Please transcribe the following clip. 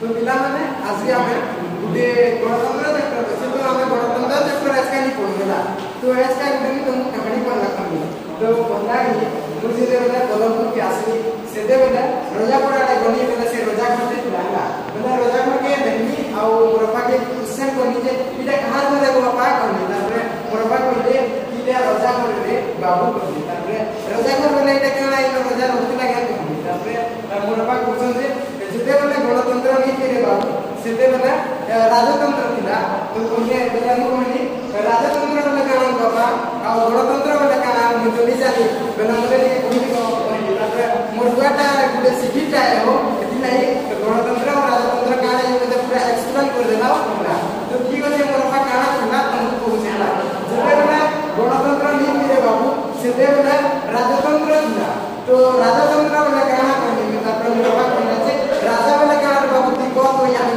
तो पिला माने आज आमे गुटे गणतंत्र चैप्टर अछि तो आमे गणतंत्र चैप्टर आज का नहीं पढला तो आज का गुटे तुम कहानी पढला खाली तो पढला ही मुझे बेला कोलमपुर के आसी सेदे बेला रोजा पडाडे गनी बेला से रोजा करते पिलाला बेला रोजा करके देखनी आ मोरपा के क्वेश्चन कोनी जे इटा कहां धरे गो बापा कोनी तारे मोरपा कोइले किले रोजा करे बाबू कोनी तारे रोजा कर बेला इटा केना इ रोजा होती लागे कोनी तारे मोरपा क्वेश्चन जे जेते बेला गणतंत्र नहीं थे बाबू सेते बेला राजतंत्र थिला तो कोने बेला कोनी राजतंत्र बेला काना बाबा आ गणतंत्र बेला काना मुझे नहीं जानी बेला मोले कोनी कोनी तारे मोरवाटा गुडे सिकिटा हो इति नहीं गणतंत्र और राजतंत्र काना ये मुझे पूरा एक्सप्लेन कर देला हमरा तो ठीक है मोरपा काना खंडा तुमको पहुंचेला जेते बेला गणतंत्र नहीं थे बाबू सेते बेला राजतंत्र थिला तो राजतंत्र बेला काना कोनी तारे मोरपा कोनी राजा वाला क्या बाबू ती को तो यहाँ